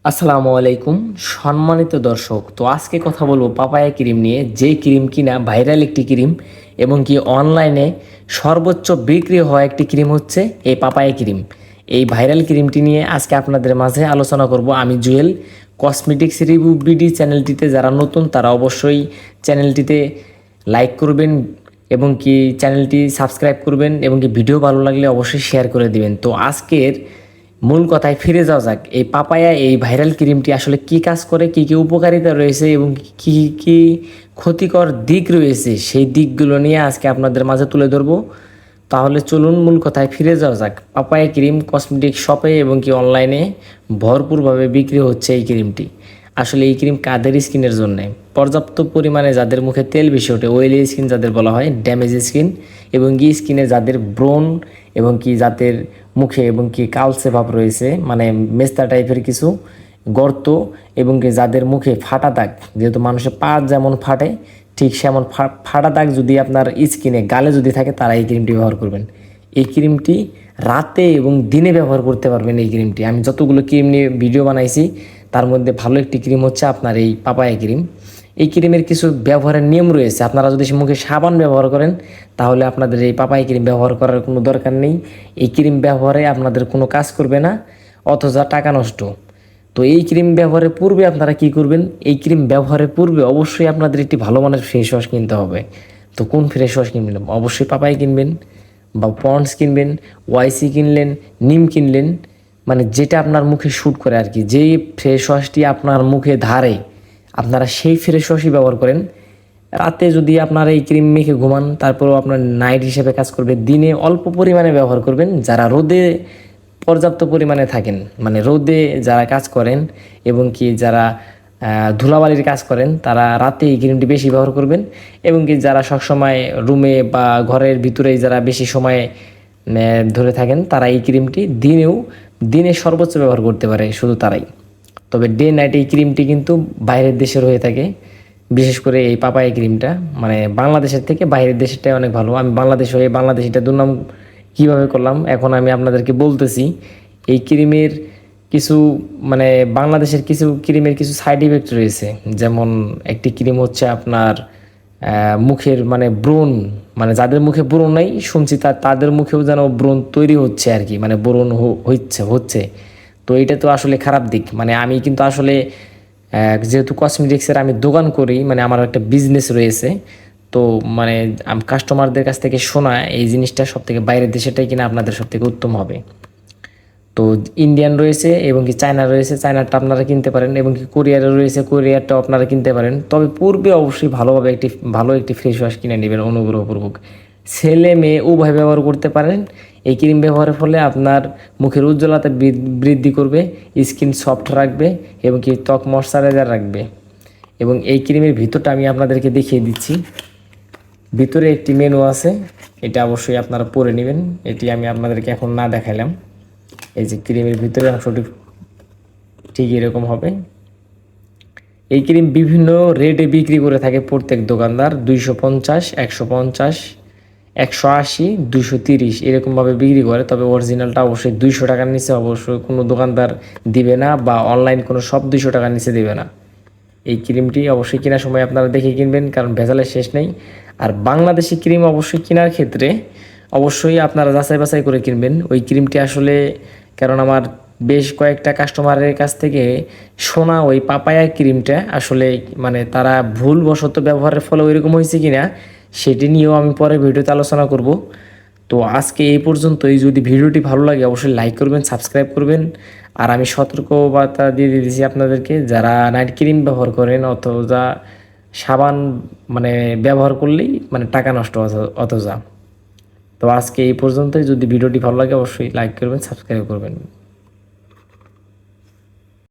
আসসালামু আলাইকুম সম্মানিত দর্শক। তো আজকে কথা বলবো পাপায়া ক্রিম নিয়ে, যে ক্রিম কিনা ভাইরাল একটি ক্রিম এবং কি অনলাইনে সর্বোচ্চ বিক্রি হওয়া একটি ক্রিম হচ্ছে এই পাপায়া ক্রিম। এই ভাইরাল ক্রিমটি নিয়ে আজকে আপনাদের মাঝে আলোচনা করব। আমি জুয়েল কসমেটিক্স রিভিউ বিডি চ্যানেলটিতে যারা নতুন তারা অবশ্যই চ্যানেলটিতে লাইক করবেন এবং কি চ্যানেলটি সাবস্ক্রাইব করবেন এবং কি ভিডিও ভালো লাগলে অবশ্যই শেয়ার করে দিবেন। তো আজকের মূল কথায় ফিরে যাওয়া যাক। এই পাপায়া এই ভাইরাল ক্রিমটি আসলে কি কাজ করে, কি কি উপকারিতা রয়েছে এবং কি কি ক্ষতিকর দিক রয়েছে, সেই দিকগুলো নিয়ে আজকে আপনাদের মাঝে তুলে ধরবো। তাহলে চলুন মূল কথায় ফিরে যাওয়া যাক। পাপায়া ক্রিম কসমেটিক শপে এবং কি অনলাইনে ভরপুরভাবে বিক্রি হচ্ছে এই ক্রিমটি। আসলে এই ক্রিম কাদের স্কিনের জন্য? পর্যাপ্ত পরিমাণে যাদের মুখে তেল বেশি ওঠে, অয়েলি স্কিন যাদের বলা হয়, ড্যামেজ স্কিন, এবং কি স্কিনে যাদের ব্রণ এবং কি যাদের মুখে এবং কি কালচে ভাব রয়েছে, মানে মেস্তা টাইপের কিছু গর্ত, এবং কি যাদের মুখে ফাটা দাগ, যেহেতু মানুষের পা যেমন ফাটে ঠিক সেমন ফাটা দাগ যদি আপনার স্কিনে গালে যদি থাকে, তারা এই ক্রিমটি ব্যবহার করবেন। এই ক্রিমটি রাতে এবং দিনে ব্যবহার করতে পারবেন। এই ক্রিমটি আমি যতগুলো ক্রিম নিয়ে ভিডিও বানাইছি তার মধ্যে ভালো একটি ক্রিম হচ্ছে আপনার এই পাপায়া ক্রিম। এই ক্রিমের কিছু ব্যবহারের নিয়ম রয়েছে। আপনারা যদি মুখে সাবান ব্যবহার করেন তাহলে আপনাদের এই পাপায়া ক্রিম ব্যবহার করার কোনো দরকার নেই। এই ক্রিম ব্যবহারে আপনাদের কোনো কাজ করবে না, অথচ টাকা নষ্ট। তো এই ক্রিম ব্যবহারের পূর্বে আপনারা কি করবেন? এই ক্রিম ব্যবহারের পূর্বে অবশ্যই আপনাদের একটি ভালো মানের ফেস ওয়াশ কিনতে হবে। তো কোন ফেস ওয়াশ কিনবেন? অবশ্যই পাপায়া কিনবেন বা পন্ডস কিনবেন, ওয়াইসি কিনলেন, নিম কিনলেন, মানে যেটা আপনার মুখে শ্যুট করে আর কি। যেই ফেস ওয়াশটি আপনার মুখে ধারে আপনারা সেই ফেস ওয়াশই ব্যবহার করেন। রাতে যদি আপনারা এই ক্রিম মেখে ঘুমান তারপরেও আপনার নাইট হিসেবে কাজ করবে। দিনে অল্প পরিমাণে ব্যবহার করবেন। যারা রোদে পর্যাপ্ত পরিমাণে থাকেন, মানে রোদে যারা কাজ করেন এবং কি যারা ধুলাবালির কাজ করেন, তারা রাতে এই ক্রিমটি বেশি ব্যবহার করবেন। এবং কি যারা সবসময় রুমে বা ঘরের ভিতরেই যারা বেশি সময় ধরে থাকেন, তারা এই ক্রিমটি দিনে সর্বোচ্চ ব্যবহার করতে পারে শুধু তারাই। তবে ডে নাইট এই ক্রিমটি কিন্তু বাইরের দেশের হয়ে থাকে। বিশেষ করে এই পাপায়া ক্রিমটা মানে বাংলাদেশের থেকে বাইরের দেশেরটাই অনেক ভালো। আমি বাংলাদেশ হয়ে বাংলাদেশিটা দুর্নাম কীভাবে করলাম এখন আমি আপনাদেরকে বলতেছি। এই ক্রিমের কিছু মানে বাংলাদেশের কিছু ক্রিমের কিছু সাইড ইফেক্ট রয়েছে। যেমন একটি ক্রিম হচ্ছে আপনার মুখের মানে ব্রণ, মানে যাদের মুখে ব্রণ নাই শুনছি তাদের মুখেও যেন ব্রণ তৈরি হচ্ছে আর কি, মানে ব্রণ হচ্ছে। তো এটা তো আসলে খারাপ দিক। মানে আমি কিন্তু আসলে যেহেতু কসমেটিক্সের আমি দোকান করি, মানে আমার একটা বিজনেস রয়েছে। তো মানে কাস্টমারদের কাছ থেকে শোনা এই জিনিসটা সব থেকে বাইরের দেশেটাই কিনা আপনাদের সব থেকে উত্তম হবে। তো ইন্ডিয়ান রয়েছে এবং কি চায়না রয়েছে, চায়নাটা আপনারা কিনতে পারেন, এবং কি কোরিয়ারে রয়েছে, কোরিয়ারটাও আপনারা কিনতে পারেন। তবে পূর্বে অবশ্যই ভালো একটি ফেস ওয়াশ কিনে নেবেন অনুগ্রহপূর্বক। ছেলে মেয়ে উভয় ব্যবহার করতে পারেন। এই ক্রিম ব্যবহারের ফলে আপনার মুখের উজ্জ্বলতা বৃদ্ধি করবে, স্কিন সফট রাখবে এবং কি ত্বক ময়শ্চারাইজার রাখবে। এবং এই ক্রিমের ভিতরটা আমি আপনাদেরকে দেখিয়ে দিচ্ছি। ভিতরে একটি মেনু আছে, এটা অবশ্যই আপনারা পড়ে নেবেন। এটি আমি আপনাদেরকে এখন না দেখাইলাম। এই যে ক্রিমের ভিতরে অংশটি ঠিক এরকম হবে। এই ক্রিম বিভিন্ন রেটে বিক্রি করে থাকে প্রত্যেক দোকানদার। 250, 150, 180, 230 এরকমভাবে বিক্রি করে। তবে অরিজিনালটা অবশ্যই 200 টাকার নিচে অবশ্যই কোনো দোকানদার দিবে না, বা অনলাইন কোনো সব 200 টাকার নিচে দেবে না। এই ক্রিমটি অবশ্যই কেনার সময় আপনারা দেখে কিনবেন, কারণ ভেজালের শেষ নেই। আর বাংলাদেশি ক্রিম অবশ্যই কেনার ক্ষেত্রে অবশ্যই আপনারা যাচাই বাছাই করে কিনবেন ওই ক্রিমটি আসলে। কারণ আমার বেশ কয়েকটা কাস্টমারের কাছ থেকে শোনা ওই পাপায়া ক্রিমটা আসলে মানে তারা ভুলবশত ব্যবহারের ফলে ওইরকম হয়েছে কিনা সেটি নিয়েও আমি পরে ভিডিওতে আলোচনা করব। তো আজকে এই পর্যন্তই। যদি ভিডিওটি ভালো লাগে অবশ্যই লাইক করবেন, সাবস্ক্রাইব করবেন। আর আমি সতর্কবার্তা দিয়ে দিয়েছি আপনাদেরকে, যারা নাইট ক্রিম ব্যবহার করেন অথবা সাবান মানে ব্যবহার করলেই মানে টাকা নষ্ট অথবা। তো আজকে এই পর্যন্তই। যদি ভিডিওটি ভালো লাগে অবশ্যই লাইক করবেন, সাবস্ক্রাইব করবেন।